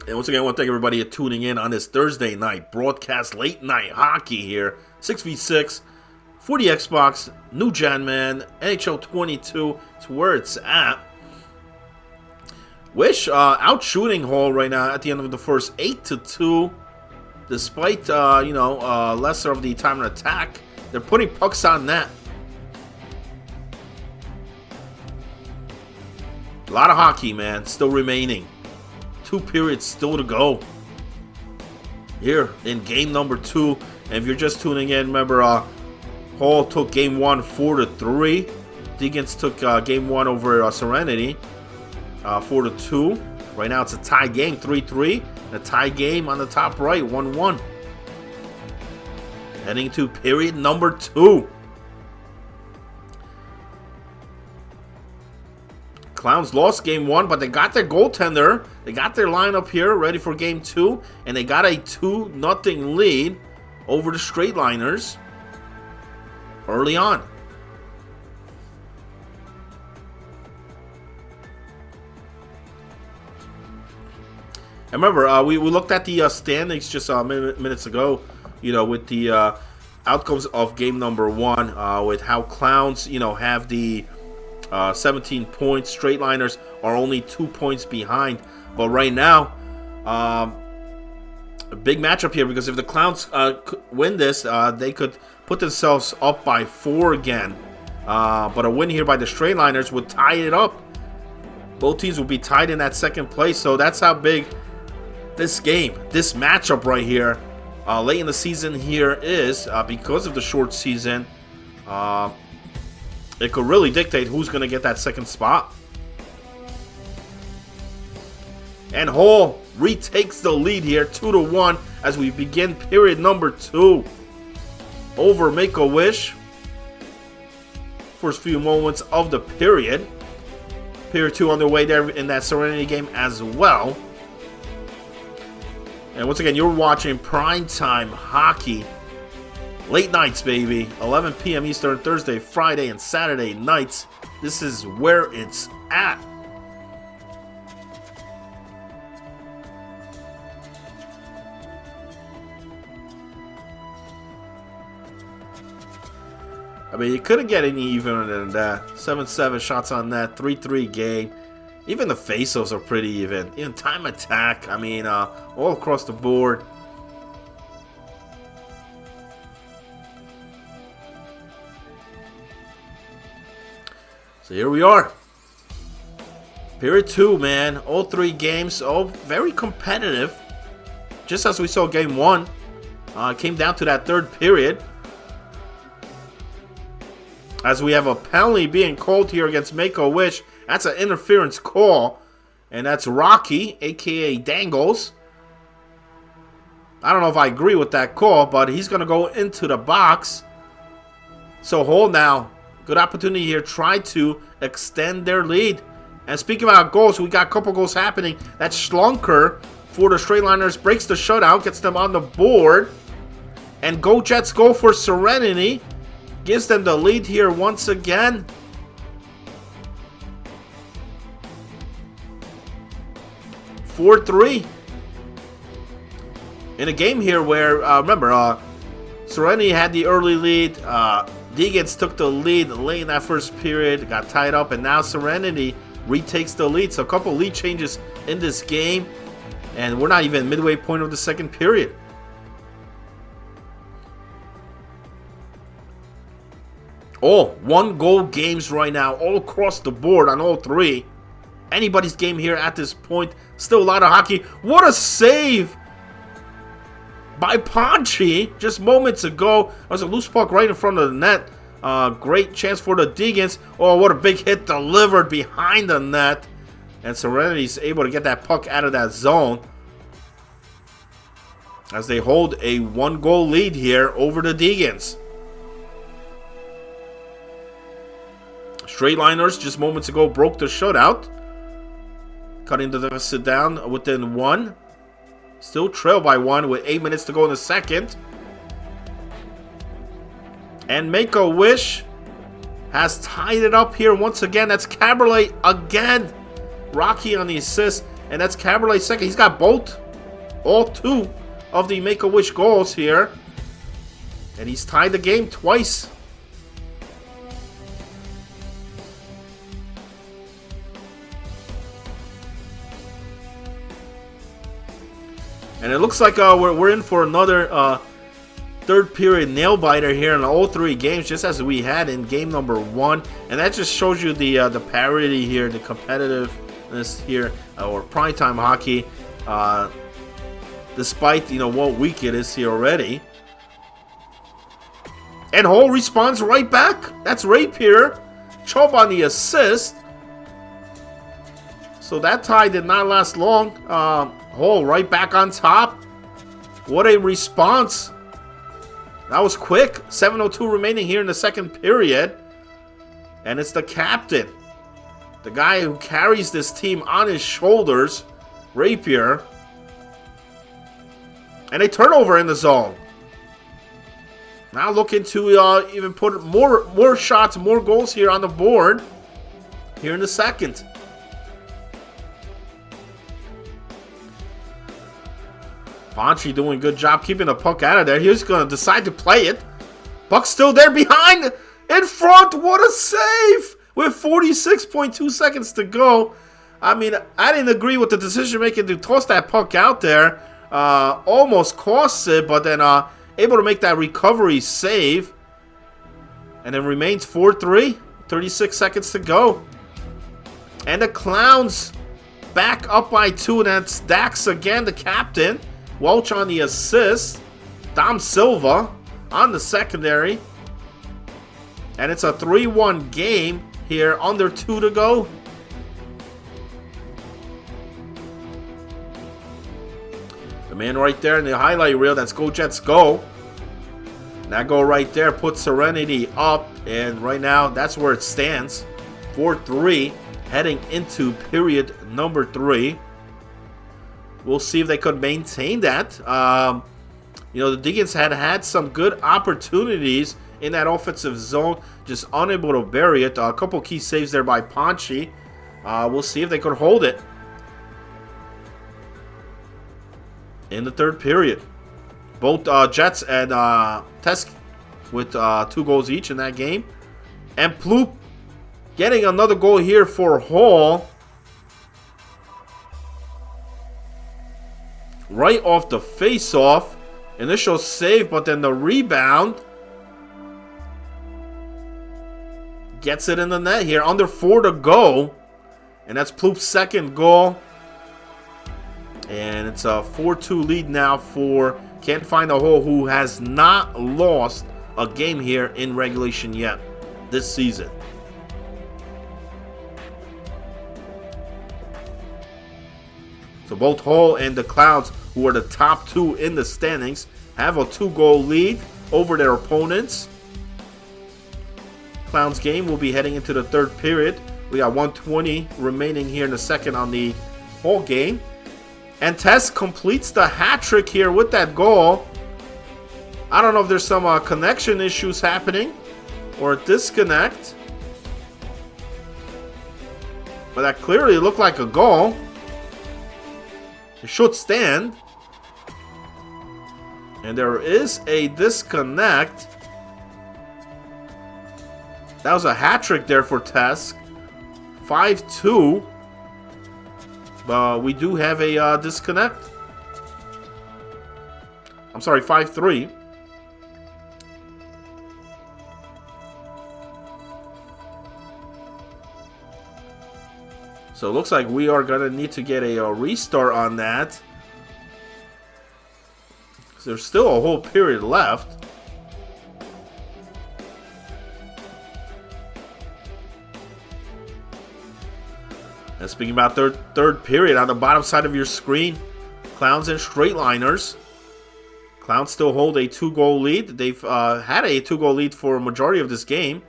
And once again, I want to thank everybody for tuning in on this Thursday night broadcast, late night hockey here. 6v6 for the Xbox, New Gen, man. NHL 22, it's where it's at. Wish out shooting Hall right now at the end of the first, 8-2. Despite, lesser of the time and attack, they're putting pucks on net. A lot of hockey, man, still remaining. 2 periods still to go here in game number 2. And if you're just tuning in, remember Hall took game 1 4-3. Deegans took game 1 over Serenity 4-2. Right now it's a tie game, 3-3. A tie game on the top right, 1-1. Heading to period number 2. Clowns lost game 1, but they got their goaltender. They got their lineup here ready for game 2. And they got a 2-0 lead over the Straight Liners early on. And remember, we looked at the standings just minutes ago, with the outcomes of game number 1, with how Clowns, have the 17 points. Straight Liners are only 2 points behind. But right now, a big matchup here, because if the Clowns win this, they could put themselves up by 4 again. But a win here by the Straight Liners would tie it up. Both teams will be tied in that second place, so that's how big this game, this matchup right here, late in the season here is, because of the short season. It could really dictate who's going to get that second spot. And Hall retakes the lead here, 2-1, as we begin period number 2 over Make-A-Wish. First few moments of the period. Period 2 underway there in that Serenity game as well. And once again, you're watching Primetime Hockey. Late nights, baby. 11 p.m. Eastern, Thursday, Friday, and Saturday nights. This is where it's at. I mean, you couldn't get any evener than that. 7-7 shots on net, 3-3 game. Even the face-offs are pretty even. Even time attack, I mean, all across the board. So here we are. Period 2, man. All 3 games, all very competitive. Just as we saw game 1. It came down to that third period. As we have a penalty being called here against Make-A-Wish. That's an interference call. And that's Rocky, a.k.a. Dangles. I don't know if I agree with that call, but he's going to go into the box. So Hall now, good opportunity here, try to extend their lead. And speaking about goals, we got a couple goals happening. That Schlunker for the Straight Liners breaks the shutout, gets them on the board. And Go Jets go for Serenity. Gives them the lead here once again. (4-3) in a game here where, remember, Serenity had the early lead. Deegans took the lead late in that first period, got tied up, and now Serenity retakes the lead. So a couple lead changes in this game, and we're not even midway point of the second period. All 1-goal games right now, all across the board on all 3. Anybody's game here at this point. Still a lot of hockey. What a save by Ponchi just moments ago. There was a loose puck right in front of the net. Great chance for the Deegans. Oh, what a big hit delivered behind the net. And Serenity's able to get that puck out of that zone as they hold a 1-goal lead here over the Deegans. Straight Liners just moments ago broke the shutout. Cutting the deficit down within 1. Still trail by 1 with 8 minutes to go in the second. And Make-A-Wish has tied it up here once again. That's Caberlet again. Rocky on the assist. And that's Caberlet second. He's got all 2 of the Make-A-Wish goals here. And he's tied the game twice. And it looks like we're in for another third period nail biter here in all 3 games, just as we had in game number 1. And that just shows you the parity here, the competitiveness here, or primetime hockey, despite what week it is here already. And Hall responds right back. That's Rapier. Chubb on the assist. So that tie did not last long. Hall right back on top. What a response. That was quick. 7:02 remaining here in the second period. And it's the captain. The guy who carries this team on his shoulders. Rapier. And a turnover in the zone. Now looking to even put more shots, more goals here on the board. Here in the second. Ponchi doing a good job keeping the puck out of there. He's going to decide to play it. Puck's still there behind. In front. What a save. With 46.2 seconds to go. I mean, I didn't agree with the decision making to toss that puck out there. Almost costs it, but then able to make that recovery save. And it remains 4-3. 36 seconds to go. And the Clowns back up by 2. And that's Dax again, the captain. Welch on the assist. Dom Silva on the secondary. And it's a 3-1 game here. Under 2 to go. The man right there in the highlight reel. That's Go Jets Go. That goal right there puts Serenity up. And right now, that's where it stands. 4-3. Heading into period number 3. We'll see if they could maintain that. You know, the Deacons had some good opportunities in that offensive zone. Just unable to bury it. A couple key saves there by Ponchi. We'll see if they could hold it in the third period. Both Jets and Tesk with 2 goals each in that game. And Ploop getting another goal here for Hall. Right off the face-off. Initial save, but then the rebound. Gets it in the net here. Under 4 to go. And that's Ploop's second goal. And it's a 4-2 lead now for Can't Find a Hole, who has not lost a game here in regulation yet this season. So both Hull and the Clowns, who are the top 2 in the standings, have a 2-goal lead over their opponents. Clowns game will be heading into the third period. We got 1:20 remaining here in the second on the Hull game. And Tess completes the hat trick here with that goal. I don't know if there's some connection issues happening or a disconnect. But that clearly looked like a goal. It should stand. And there is a disconnect. That was a hat trick there for Tesk. 5-2. But we do have a disconnect. I'm sorry, 5-3. So it looks like we are going to need to get a restart on that. There's still a whole period left. And speaking about third period, on the bottom side of your screen, Clowns and Straightliners. Clowns still hold a 2-goal lead. They've had a 2-goal lead for a majority of this game.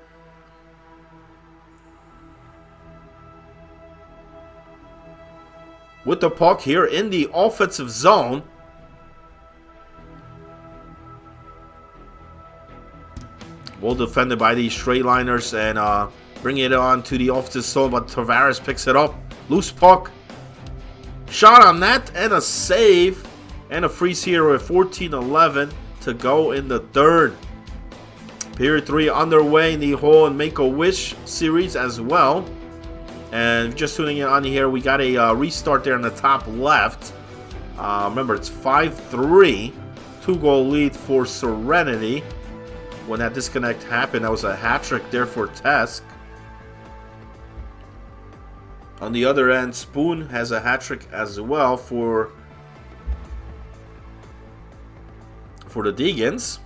With the puck here in the offensive zone. Well defended by these Straightliners and bring it on to the offensive zone, but Tavares picks it up. Loose puck. Shot on net and a save. And a freeze here with 14-11 to go in the third. Period 3 underway in the Hull and Make-A-Wish series as well. And just tuning in on here, we got a restart there in the top left. Remember, it's 5-3. 2-goal lead for Serenity. When that disconnect happened, that was a hat trick there for Tesk. On the other end, Spoon has a hat trick as well for the Deegans.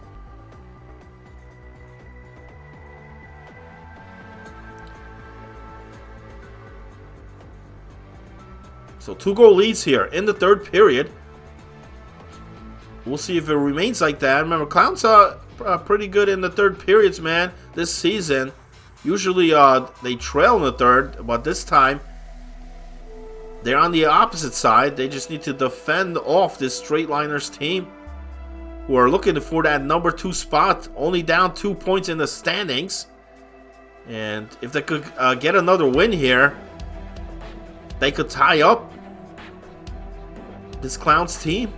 So 2-goal leads here in the third period. We'll see if it remains like that. Remember, Clowns are pretty good in the third periods, man, this season. Usually they trail in the third, but this time they're on the opposite side. They just need to defend off this Straightliners team, who are looking for that number 2 spot, only down 2 points in the standings. And if they could get another win here, they could tie up this Clowns team.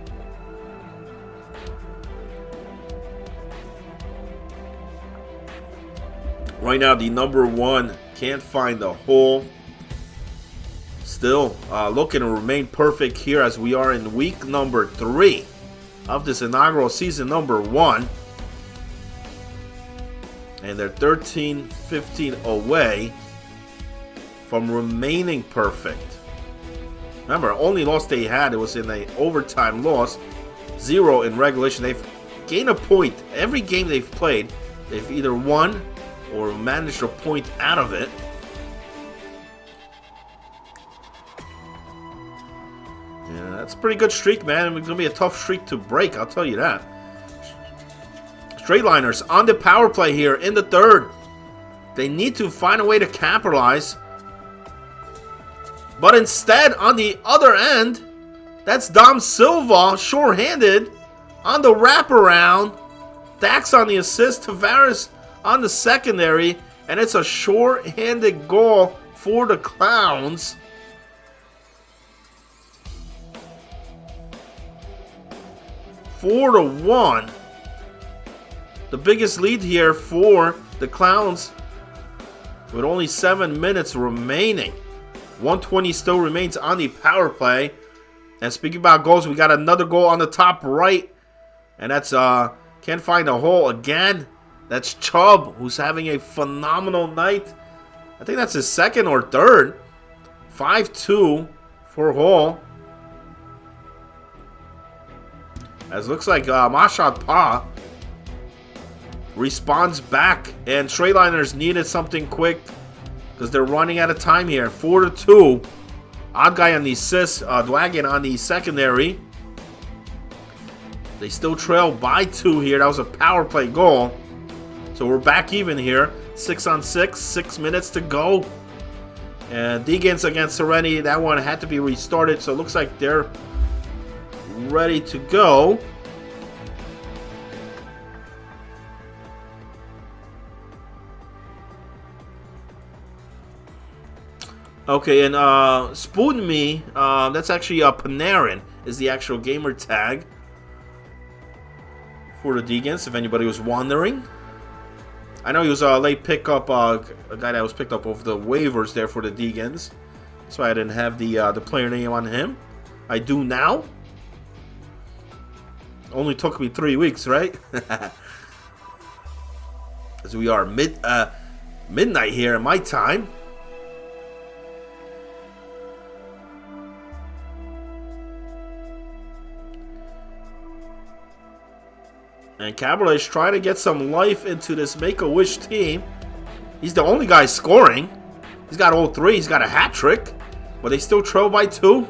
Right now, the number one can't find the hole. Still looking to remain perfect here as we are in week number 3 of this inaugural season number 1. And they're 13-15 away from remaining perfect. Remember, only loss they had, it was in an overtime loss. 0 in regulation. They've gained a point. Every game they've played, they've either won or managed a point out of it. Yeah, that's a pretty good streak, man. It's going to be a tough streak to break, I'll tell you that. Straightliners on the power play here in the 3rd. They need to find a way to capitalize. But instead, on the other end, that's Dom Silva, short-handed, on the wraparound. Dax on the assist, Tavares on the secondary, and it's a short-handed goal for the Clowns. Four to 1. The biggest lead here for the Clowns with only 7 minutes remaining. 120 still remains on the power play. And speaking about goals, we got another goal on the top right. And that's, can't find a hole again. That's Chubb, who's having a phenomenal night. I think that's his 2nd or 3rd. 5-2 for Hall. As looks like Mashad Pa responds back. And Straightliners needed something quick because they're running out of time here. 4-2. Odd guy on the assist. Dwagon on the secondary. They still trail by 2 here. That was a power play goal. So we're back even here. 6-on-6. 6 minutes to go. And Deegans against Serenity. That one had to be restarted. So it looks like they're ready to go. Okay, and Spoon Me, that's actually Panarin is the actual gamer tag for the Deegans, if anybody was wondering. I know he was a late pickup, a guy that was picked up over the waivers there for the Deegans. So I didn't have the player name on him. I do now. Only took me 3 weeks, right? As we are midnight here in my time. And Caberlet's trying to get some life into this Make-A-Wish team. He's the only guy scoring. He's got all 3. He's got a hat trick. But they still trail by 2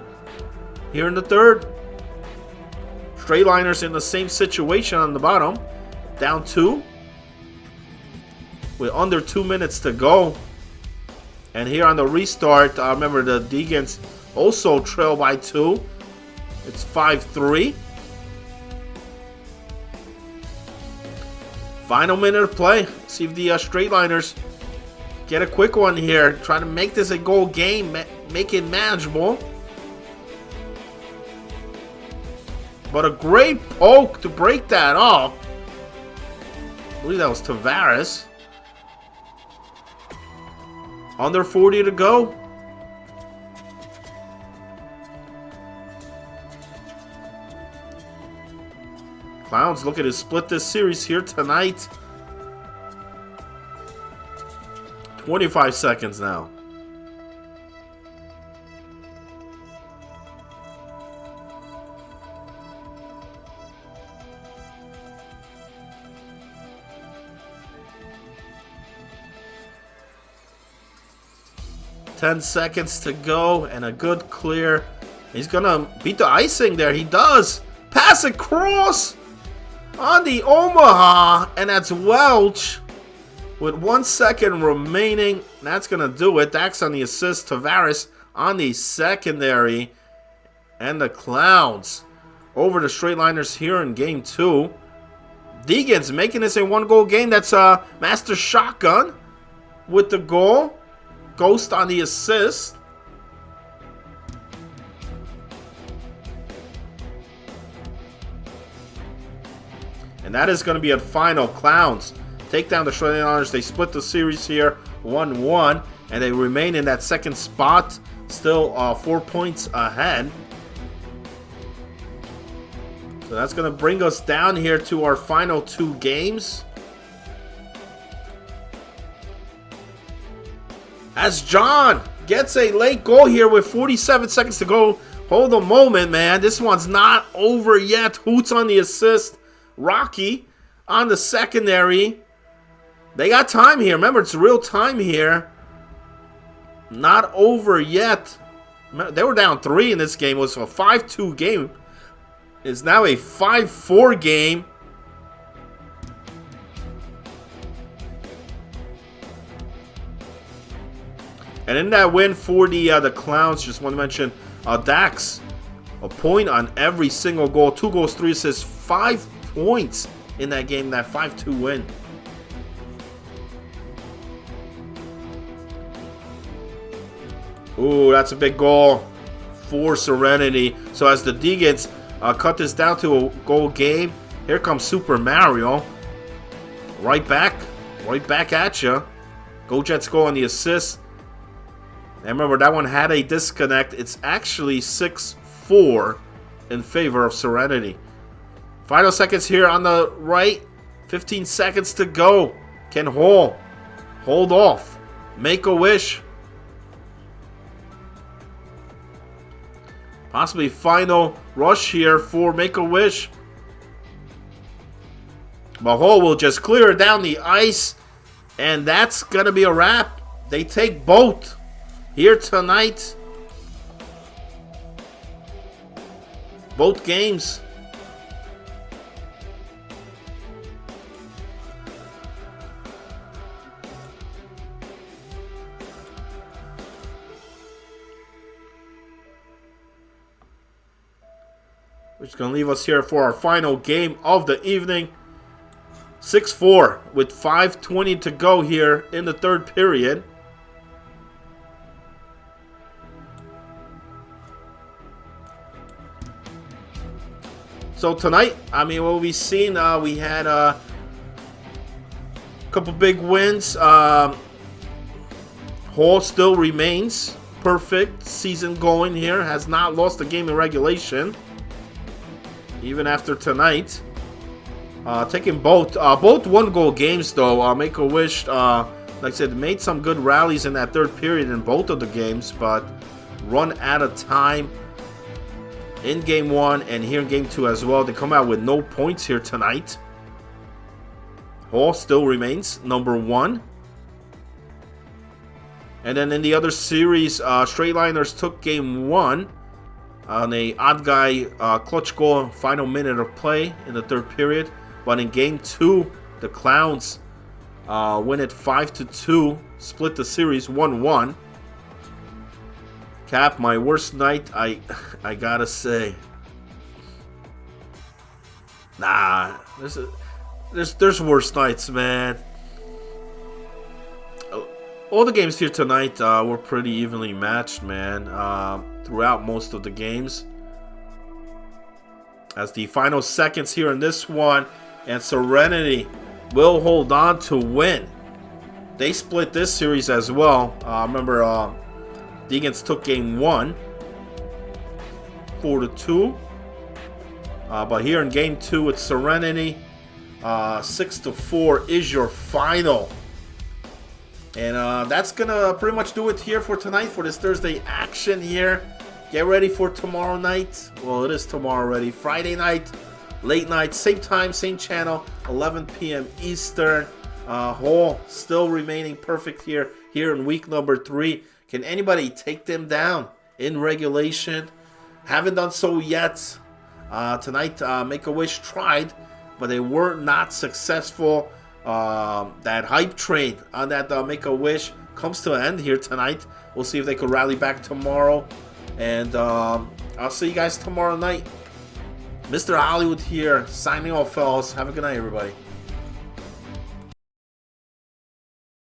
here in the 3rd. Straightliners in the same situation on the bottom. Down 2. With under 2 minutes to go. And here on the restart, remember the Deegans also trail by 2. It's 5-3. Final minute of play. See if the Straightliners get a quick one here. Try to make this a goal game. Make it manageable. But a great poke to break that off. I believe that was Tavares. Under 40 to go. Clowns looking to split this series here tonight. 25 seconds now. Ten seconds to go and a good clear. He's gonna beat the icing there. He does. Pass across on the Omaha, and that's Welch with 1 second remaining. That's gonna do it. Dax on the assist. Tavares on the secondary, and the Clowns over the Straightliners here in game 2. Deegans making this a 1-goal game. That's Master Shotgun with the goal. Ghost on the assist. And that is going to be a final. Clowns take down the Australian Honors. They split the series here 1-1, and they remain in that second spot, still 4 points ahead. So that's going to bring us down here to our final 2 games. As John gets a late goal here with 47 seconds to go. Hold a moment, man. This one's not over yet. Hoots on the assist. Rocky on the secondary. They got time here. Remember, it's real time here. Not over yet. They were down 3 in this game. It was a 5-2 game. It's now a 5-4 game. And in that win for the Clowns, just want to mention Dax, a point on every single goal. 2 goals, 3 assists, 5 points in that game, that 5-2 win. Ooh, that's a big goal for Serenity. So as the Deegans cut this down to a goal game, here comes Super Mario. Right back at you. Go Jets go on the assist. And remember, that one had a disconnect. It's actually 6-4 in favor of Serenity. Final seconds here on the right. 15 seconds to go. Can Hall hold off? Make a wish. Possibly final rush here for Make a Wish. But Hall will just clear down the ice. And that's going to be a wrap. They take both here tonight. Both games. Which is going to leave us here for our final game of the evening. 6-4 with 5:20 to go here in the third period. So tonight, I mean, what we've seen, we had a couple big wins. Hall still remains perfect season going here. Has not lost a game in regulation, even after tonight. Taking both 1-goal games though. Make a Wish, like I said, made some good rallies in that third period in both of the games, but run out of time in game 1 and here in game 2 as well. They come out with no points here tonight. Hall still remains number 1. And then in the other series, Straightliners took game 1 on a odd guy clutch goal, final minute of play in the third period. But in game 2, the Clowns win it 5-2, split the series 1-1. Cap, my worst night, I gotta say. Nah, there's worse nights, man. All the games here tonight were pretty evenly matched, man. Throughout most of the games. As the final seconds here in this one, and Serenity will hold on to win. They split this series as well. Remember, Deegans took game 1, 4-2. But here in game 2, it's Serenity. 6-4 is your final. And that's going to pretty much do it here for tonight for this Thursday action here. Get ready for tomorrow night. Well, it is tomorrow already. Friday night, late night, same time, same channel, 11 p.m. Eastern. Hall still remaining perfect here in week number 3. Can anybody take them down in regulation? Haven't done so yet. Tonight, Make a Wish tried, but they were not successful. That hype train on that Make a Wish comes to an end here tonight. We'll see if they could rally back tomorrow. And I'll see you guys tomorrow night. Mr. Hollywood here, signing off, fellas. Have a good night, everybody.